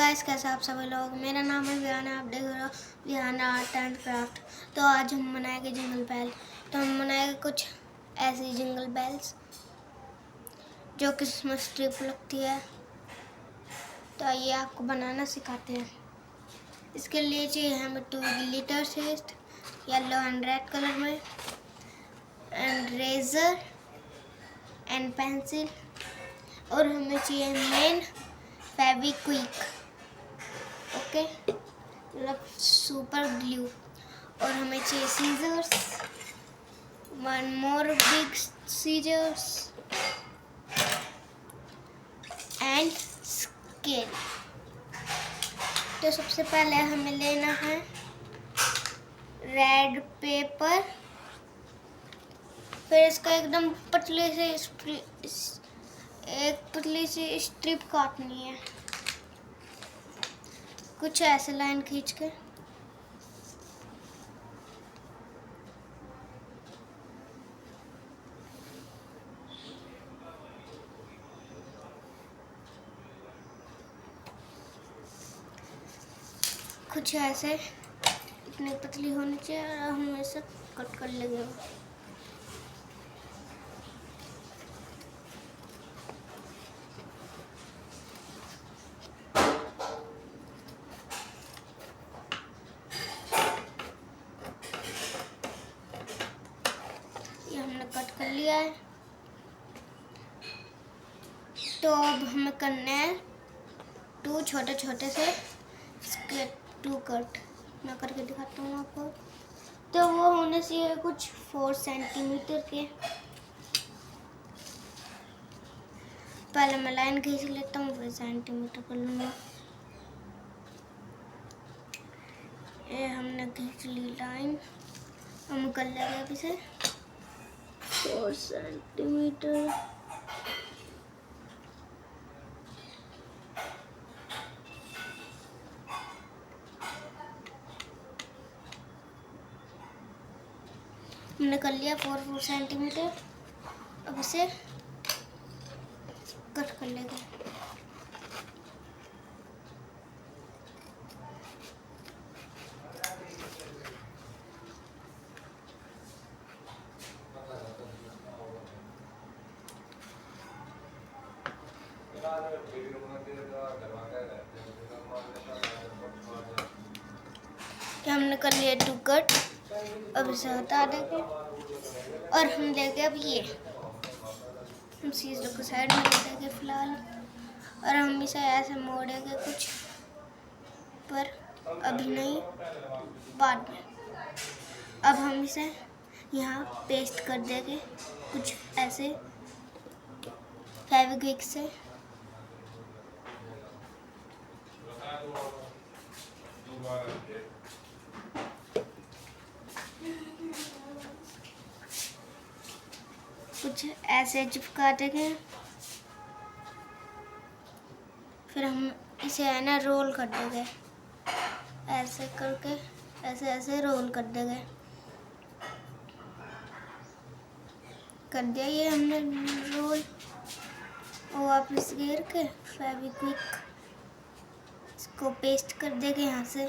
Guys, कैसे आप सभी लोग। मेरा नाम है विहाना, आप देख रहे हो विहाना आर्ट एंड क्राफ्ट। तो आज हम बनाएंगे जिंगल बेल। तो हम बनाएंगे कुछ ऐसी जिंगल बेल्स जो क्रिसमस ट्री पर लगती है। तो आइए आपको बनाना सिखाते हैं। इसके लिए चाहिए हमें 2 glitter sheet yellow and red colour में, एंड रेजर एंड पेंसिल, और हमें चाहिए मेन फेविक्विक, ओके, मतलब सुपर ग्लू। और हमें चाहिए scissors, 1 more big scissors and scale. तो सबसे पहले हमें लेना है रेड पेपर, फिर इसका एकदम पतले से एक पतली सी स्ट्रिप काटनी है, कुछ ऐसे लाइन खींच के। कुछ ऐसे इतनी पतली होनी चाहिए, और हम ऐसे कट कर लेंगे। ये हमने कट कर लिया है। तो अब हमें करने हैं 2 छोटे छोटे से इसके 2 कट। मैं करके दिखाता हूँ आपको। तो वो होने चाहिए कुछ 4 सेंटीमीटर के। पहले मैं लाइन खींच लेता हूँ, फिर सेंटीमीटर कर लूँगा। ये हमने खींच ली लाइन, हम कर लेंगे अभी से 4 सेंटीमीटर। हमने कर लिया 4 सेंटीमीटर। अब इसे कट कर लेंगे। हमने कर लिया 2 कट। अब इसे हटा देंगे और हम लेंगे अब ये, हम सीजर को साइड में रख देंगे फिलहाल, और हम इसे ऐसे मोड़ेंगे कुछ, पर अभी नहीं, बाद में। अब हम इसे यहाँ पेस्ट कर देंगे कुछ ऐसे फेविक्विक से। कुछ ऐसे चिपका देंगे। फिर हम इसे है ना रोल कर देंगे, ऐसे करके ऐसे ऐसे रोल कर देंगे। कर दिया ये हमने रोल, और वापस घेर के फेविक्विक इसको पेस्ट कर देंगे यहाँ से।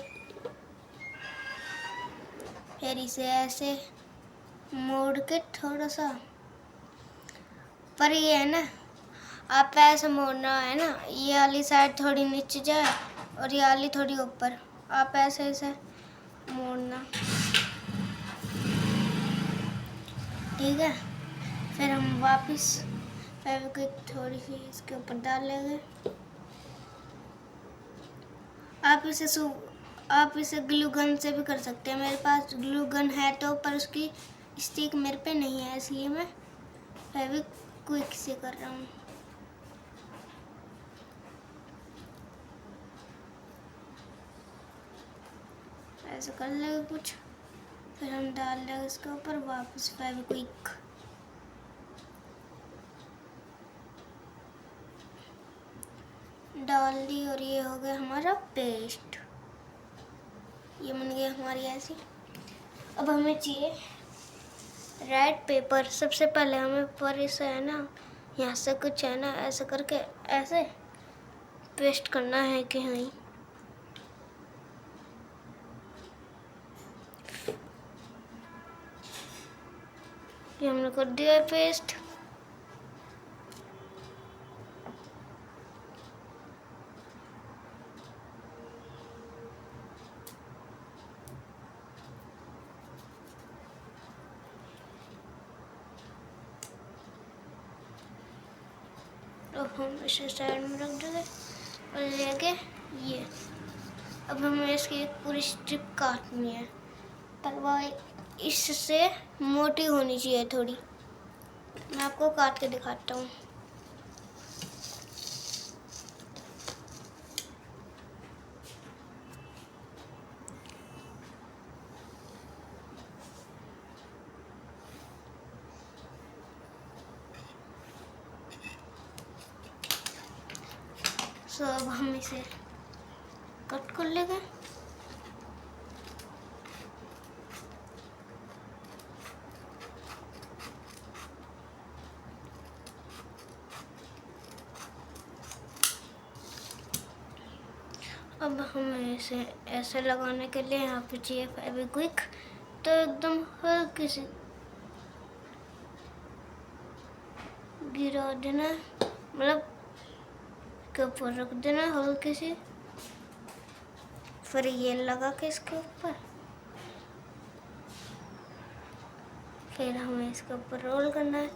फिर इसे ऐसे मोड़ के थोड़ा सा, पर ये है ना, आप ऐसे मोड़ना है ना, ये वाली साइड थोड़ी नीचे जाए और ये वाली थोड़ी ऊपर, आप ऐसे ऐसे मोड़ना, ठीक है। फिर हम वापस फेविक्विक थोड़ी सी इसके ऊपर डाल लेंगे। आप इसे ग्लू गन से भी कर सकते हैं। मेरे पास ग्लू गन है तो, पर उसकी स्टिक मेरे पे नहीं है, इसलिए मैं फेविक्विक से कर रहा हूँ। ऐसे कर लेंगे कुछ, फिर हम डाल लेंगे इसके ऊपर वापस फेविक्विक। डाल दी, और ये हो गया हमारा पेस्ट। ये बन गई हमारी ऐसी। अब हमें चाहिए रेड पेपर। सबसे पहले हमें पर इसे है ना, यहाँ से कुछ है ना ऐसे करके ऐसे पेस्ट करना है कि नहीं, ये हमने कर दिया है पेस्ट। अब हम इसे साइड में रख देंगे और लेके ये अब हमें इसकी एक पूरी स्ट्रिप काटनी है, पर वह इससे मोटी होनी चाहिए थोड़ी। मैं आपको काट के दिखाता हूँ। सो अब हम इसे कट कर लेंगे। अब हमें इसे ऐसे लगाने के लिए यहाँ पे चाहिए फेविक्विक, तो एकदम हल्की सी गिरा देना, मतलब के ऊपर रख देना हल्की सी, फिर ये लगा के इसके ऊपर, फिर हमें इसके ऊपर रोल करना है।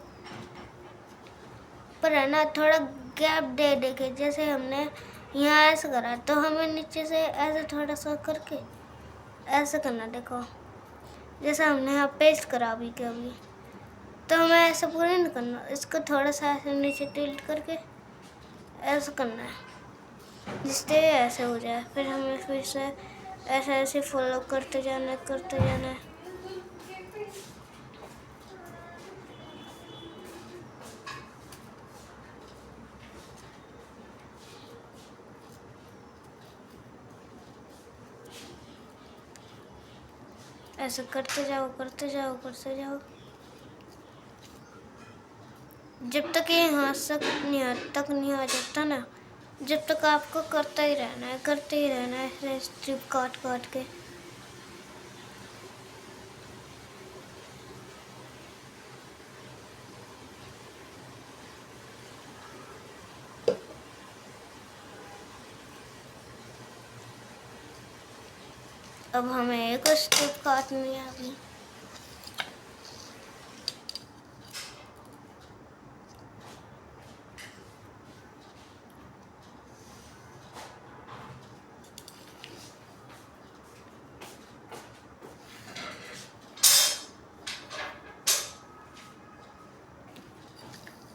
पर है ना थोड़ा गैप दे दे के, जैसे हमने यहाँ ऐसे करा तो हमें नीचे से ऐसे थोड़ा सा करके ऐसे करना। देखो जैसे हमने यहाँ पेस्ट करा अभी के अभी, तो हमें ऐसा पूरा नहीं करना, इसको थोड़ा सा ऐसे नीचे टिल्ट करके ऐसा करना है जिससे ऐसे हो जाए। फिर हमें फिर से ऐसे ऐसे फॉलो करते जाना है। ऐसे करते जाओ जब तक ये यहाँ तक नहीं आ जाता ना, जब तक आपको करते ही रहना है ऐसे स्ट्रिप काट के। अब हमें एक स्ट्रिप काटनी है अभी।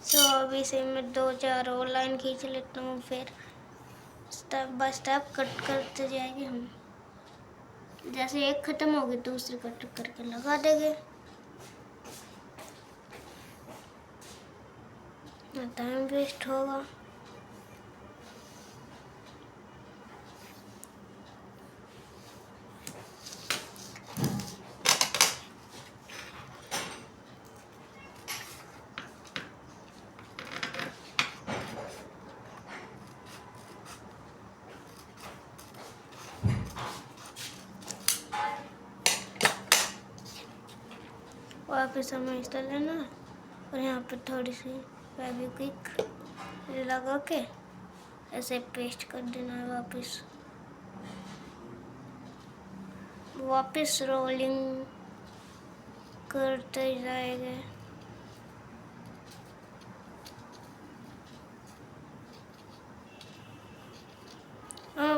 तो अभी से मैं 2-4 और लाइन खींच लेता हूँ, फिर स्टेप बाय स्टेप कट करते जाएंगे हम। जैसे एक खत्म होगी दूसरी कट करके लगा देंगे। टाइम वेस्ट होगा। वापस हमें इस तरह लेना और यहाँ पे थोड़ी सी फेविक्विक लगा के ऐसे पेस्ट कर देना है। वापस रोलिंग करते जाएंगे।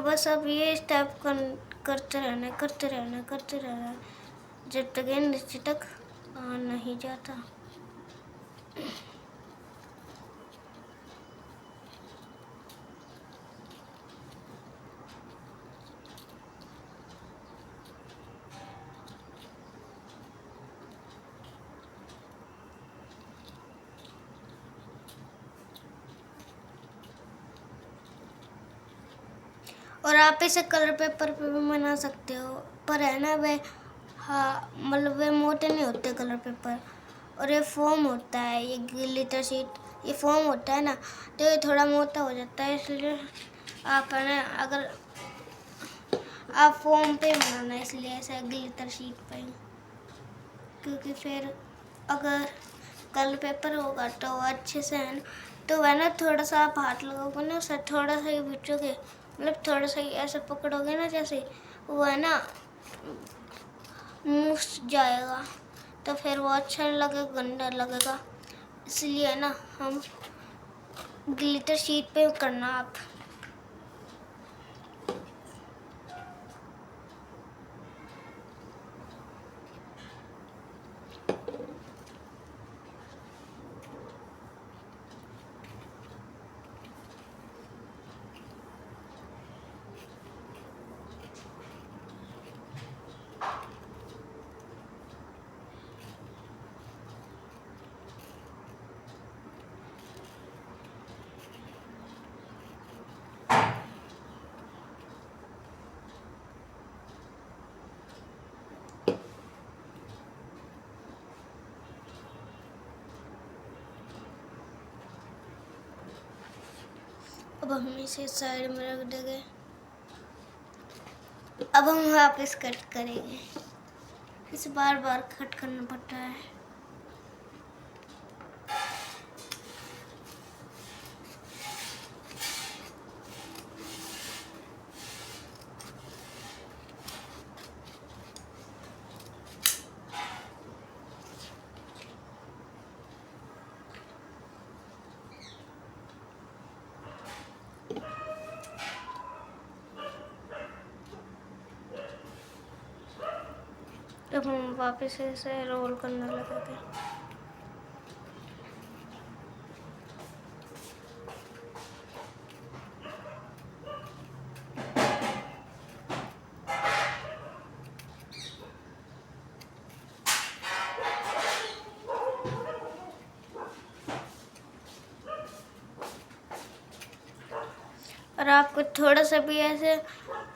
बस अब ये स्टेप करते रहना जब तक ये नीचे तक आ नहीं जाता। और आप इसे कलर पेपर पे भी बना सकते हो, पर है ना वे, हाँ मतलब वे मोटे नहीं होते कलर पेपर, और ये फोम होता है, ये ग्लिटर शीट ये फोम होता है ना, तो ये थोड़ा मोटा हो जाता है। इसलिए आप है ना, अगर आप फोम पे बनाना इसलिए ऐसा ग्लिटर शीट पे, क्योंकि फिर अगर कल पेपर होगा तो अच्छे से है ना, तो वह ना थोड़ा सा आप हाथ लगाओगे ना, उससे थोड़ा सा ही बिछोगे, मतलब थोड़ा सा ही ऐसे पकड़ोगे ना, जैसे वो है ना मुँह जाएगा, तो फिर वो अच्छा नहीं लगेगा, गंदा लगेगा। इसलिए ना हम ग्लिटर शीट पे करना आप। अब हम इसे साइड में रख देंगे। अब हम वापस कट करेंगे, इसे बार बार कट करना पड़ता है। अब हम वापस इसे रोल करने लगेंगे। और आपको थोड़ा सा भी ऐसे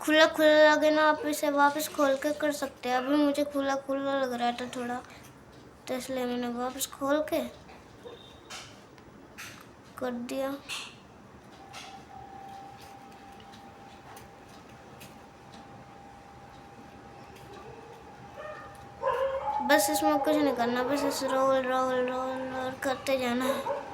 खुला खुला लगे ना, आप इसे वापस खोल के कर सकते हैं। अभी मुझे खुला खुला लग रहा था थोड़ा, तो इसलिए मैंने वापस खोल के कर दिया। बस इसमें कुछ नहीं करना, बस इसे रोल रोल रोल रोल करते जाना है।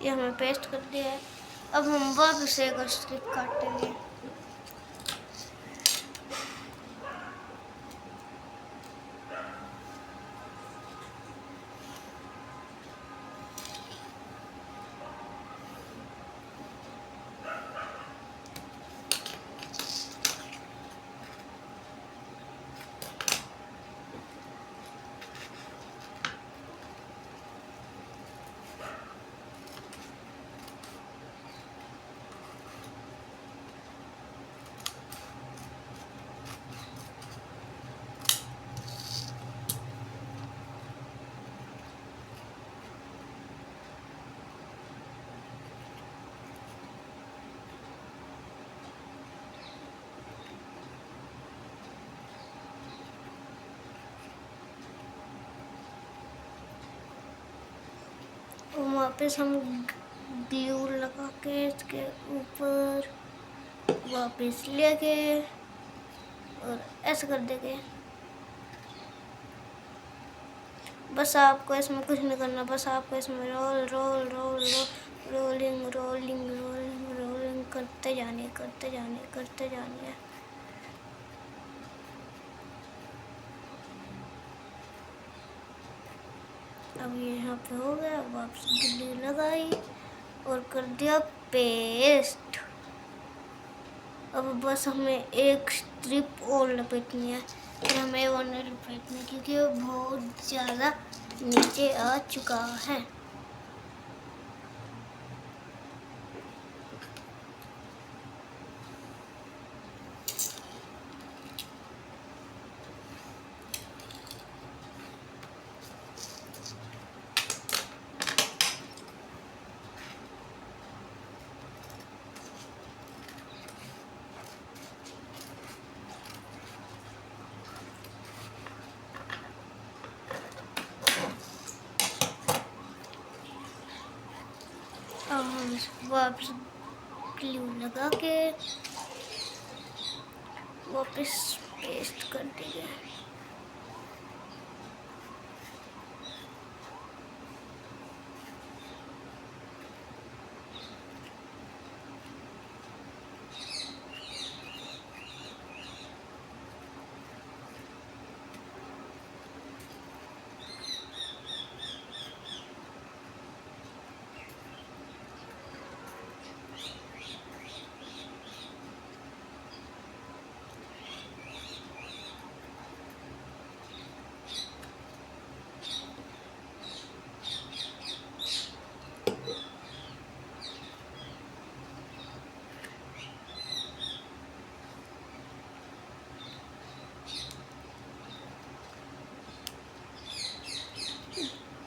ये हमने पेस्ट कर दिया है। अब हम वापस एक स्ट्रिप काटेंगे। वापस हम ग्लू लगा के इसके ऊपर वापस लेके और ऐसे कर देंगे। बस आपको इसमें कुछ नहीं करना, बस आपको इसमें roll roll roll roll rolling rolling rolling rolling करते जाने करते जाने करते जाने। अब यहाँ पे हो गया, वापस गिल्ली लगाई और कर दिया पेस्ट। अब बस हमें एक स्ट्रिप और लपेटनी है, फिर हमें वो नहीं लपेटनी क्योंकि वो बहुत ज़्यादा नीचे आ चुका है। अब हम इसको वापस ग्लू लगा के वापस पेस्ट कर देंगे।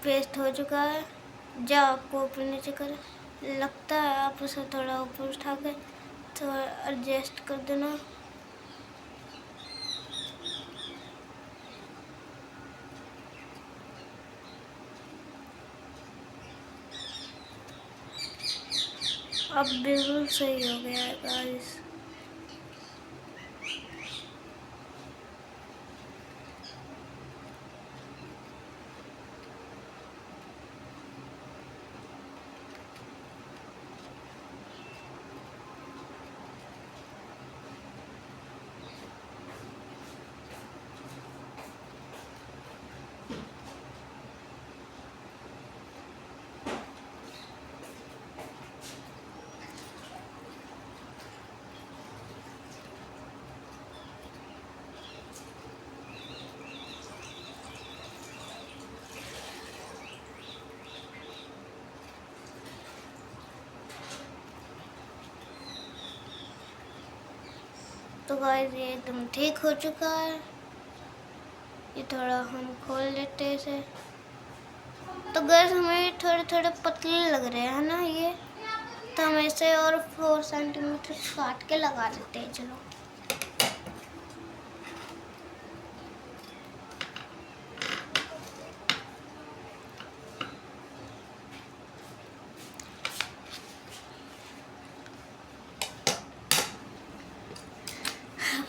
पेस्ट हो चुका है। जब आपको ऊपर नीचे कर लगता है आप उसे थोड़ा ऊपर उठा के थोड़ा एडजस्ट कर देना। अब बिल्कुल सही हो गया है गाइस। तो गाइस ये एकदम ठीक हो चुका है। ये थोड़ा हम खोल लेते हैं इसे। तो गाइस हमें थोड़े थोड़े पतले लग रहे हैं ना ये, तो हम इसे और 4 सेंटीमीटर काट के लगा देते हैं। चलो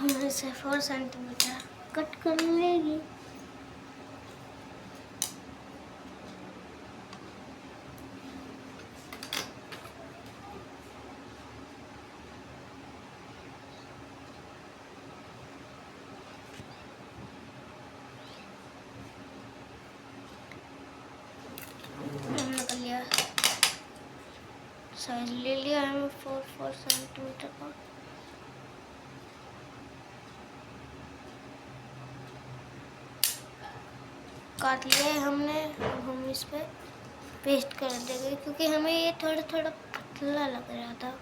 हम इसे 4 सेंटीमीटर कट कर लेंगे। हमने कर लिया, साइज ले लिया हमें 4 सेंटीमीटर का। काट लिया है हमने। अब हम इस पे पेस्ट कर देंगे क्योंकि हमें ये थोड़ा थोड़ा पतला लग रहा था।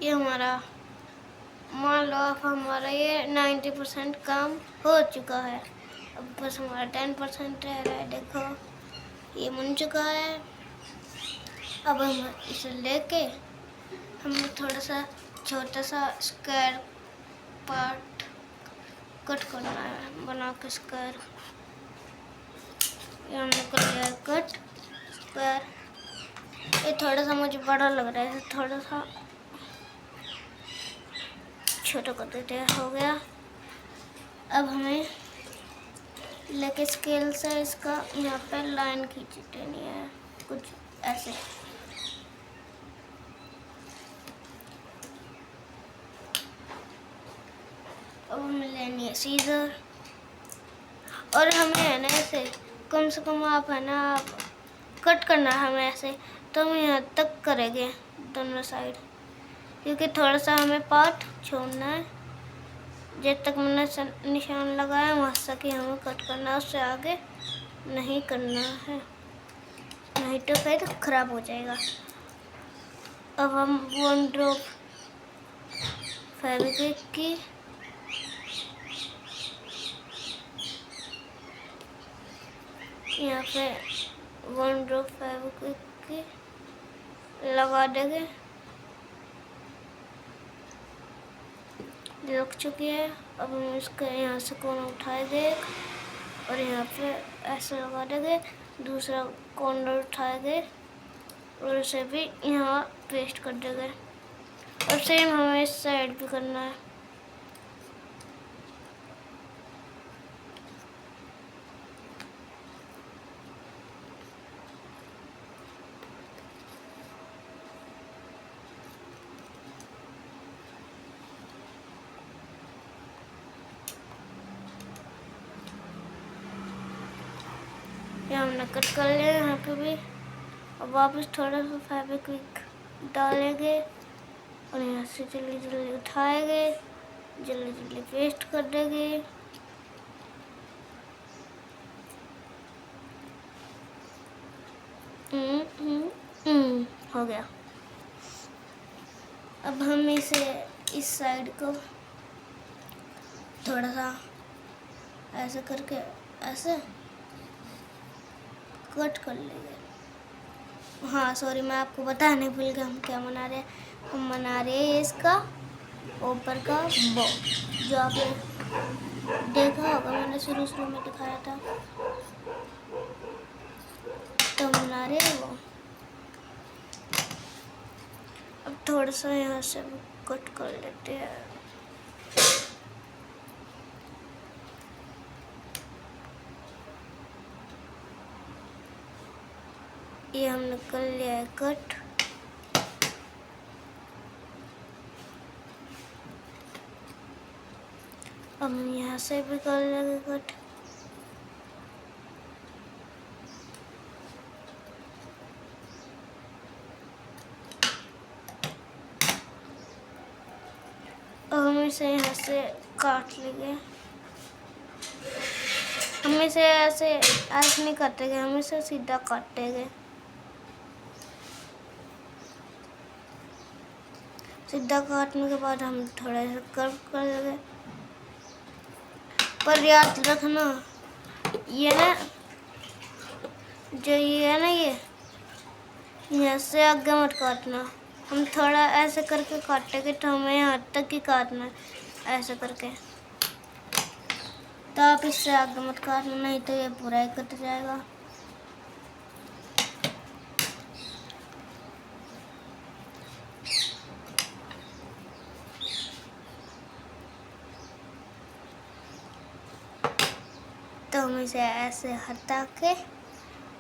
ये हमारा मान लो अब हमारा ये 90% काम हो चुका है। अब बस हमारा 10% रह रहा है। देखो ये बन चुका है। अब हम इसे लेके हमें थोड़ा सा छोटा सा स्क्वायर पार्ट कट करना है, बना के स्क्वायर। ये हमने कर लिया है कट स्क्वायर। ये थोड़ा सा मुझे बड़ा लग रहा है, थोड़ा सा छोटा कर देते हैं। हो गया। अब हमें लेके स्केल से इसका यहाँ पे लाइन खींच देनी है कुछ ऐसे। अब हमें लेनी है सीजर और हमें है ना ऐसे कम से कम आप है ना आप कट करना है हमें ऐसे, तो हम यहाँ तक करेंगे दोनों साइड, क्योंकि थोड़ा सा हमें पार्ट छोड़ना है। जब तक मैंने निशान लगाया वहाँ तक ही हमें कट करना है, उससे आगे नहीं करना है, नहीं तो फिर खराब हो जाएगा। अब हम 1 ड्रॉप फेविक्विक की यहाँ पे 1 ड्रॉप फेविक्विक की लगा देंगे। लग चुकी है। अब हम इसका यहाँ से कोना उठाएंगे और यहाँ पे ऐसे लगा देंगे, दूसरा कॉर्नर उठाएंगे और उसे भी यहाँ पेस्ट कर देंगे। और सेम हमें इस साइड भी करना है। ये हमने कट कर लिया यहाँ पे भी। अब वापस थोड़ा सा फेविक्विक डालेंगे और यहाँ से जल्दी जल्दी उठाएंगे, जल्दी जल्दी पेस्ट कर देंगे। हो गया। अब हम इसे इस साइड को थोड़ा सा ऐसे करके ऐसे कट कर लेंगे। हाँ सॉरी, मैं आपको बताने भूल गया हम क्या बना रहे हैं। हम बना रहे हैं इसका ऊपर का बो, जो आपने देखा होगा, मैंने शुरू में दिखाया था, तो हम बना रहे हैं वो। अब थोड़ा सा यहाँ से कट कर लेते हैं। ये हमने कर लिया है कट। अब हम यहाँ से भी कर लेंगे कट। अब हम इसे यहाँ से काट लेंगे। हम इसे ऐसे नहीं काटेंगे, हम इसे सीधा काटेंगे। सीधा काटने के बाद हम थोड़ा सा कर्व कर लेंगे। पर याद रखना ये ना, जो ये है ना, ये यहाँ से आगे मत काटना। हम थोड़ा ऐसे करके काटेंगे तो हमें यहाँ तक ही काटना है, ऐसे करके। तो आप इससे आगे मत काटना, नहीं तो ये पूरा ही कट जाएगा। तो हम इसे ऐसे हटा के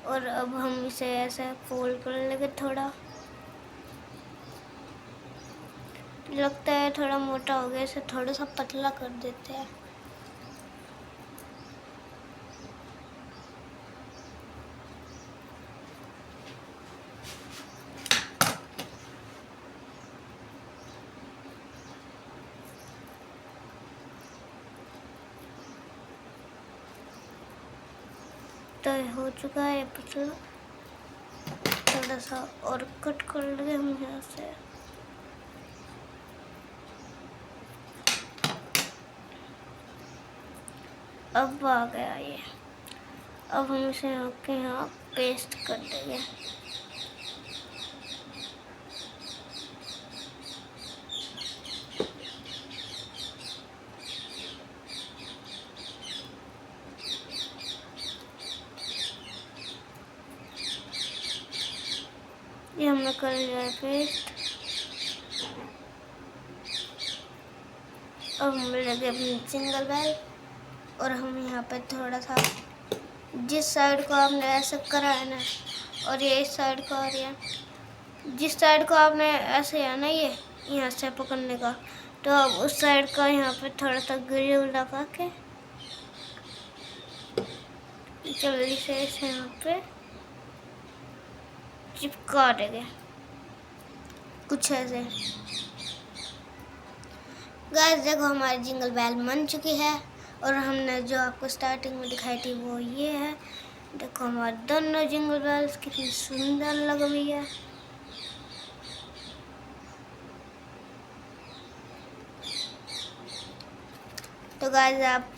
और अब हम इसे ऐसे फोल्ड कर लेंगे। थोड़ा लगता है थोड़ा मोटा हो गया, इसे थोड़ा सा पतला कर देते हैं। तो हो चुका है पतला, थोड़ा सा और कट कर लेंगे हम यहाँ से। अब आ गया ये। अब हम इसे यहाँ पेस्ट कर देंगे। ये हमने कर लिया है पेस्ट। अब हम लगे अपनी जिंगल बेल और हम यहाँ पे थोड़ा सा, जिस साइड को आपने ऐसे करा है ना, और ये इस साइड को आ रही है, जिस साइड को आपने ऐसे है ना, ये यहाँ से पकड़ने का, तो अब उस साइड का यहाँ पे थोड़ा सा ग्रिल लगा के जल्दी से इसे यहाँ पे चिपका देंगे कुछ ऐसे। गाइस देखो हमारी जिंगल बेल बन चुकी है और हमने जो आपको स्टार्टिंग में दिखाई थी वो ये है। देखो हमारे दोनों जिंगल बेल्स कितनी सुंदर लग रही है। तो गाइस आप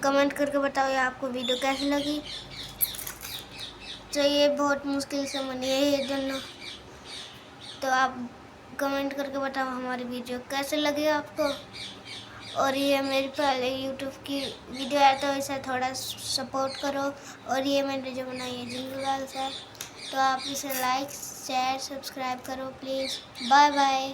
कमेंट करके बताओ ये आपको वीडियो कैसी लगी। तो ये बहुत मुश्किल से बनी है ये दोनों। तो आप कमेंट करके बताओ हमारी वीडियो कैसे लगी आपको। और ये मेरी पहले यूट्यूब की वीडियो है तो इसे थोड़ा सपोर्ट करो। और ये मैंने जो बनाई है जिंगल बेल्स है तो आप इसे लाइक शेयर सब्सक्राइब करो प्लीज़। Bye bye.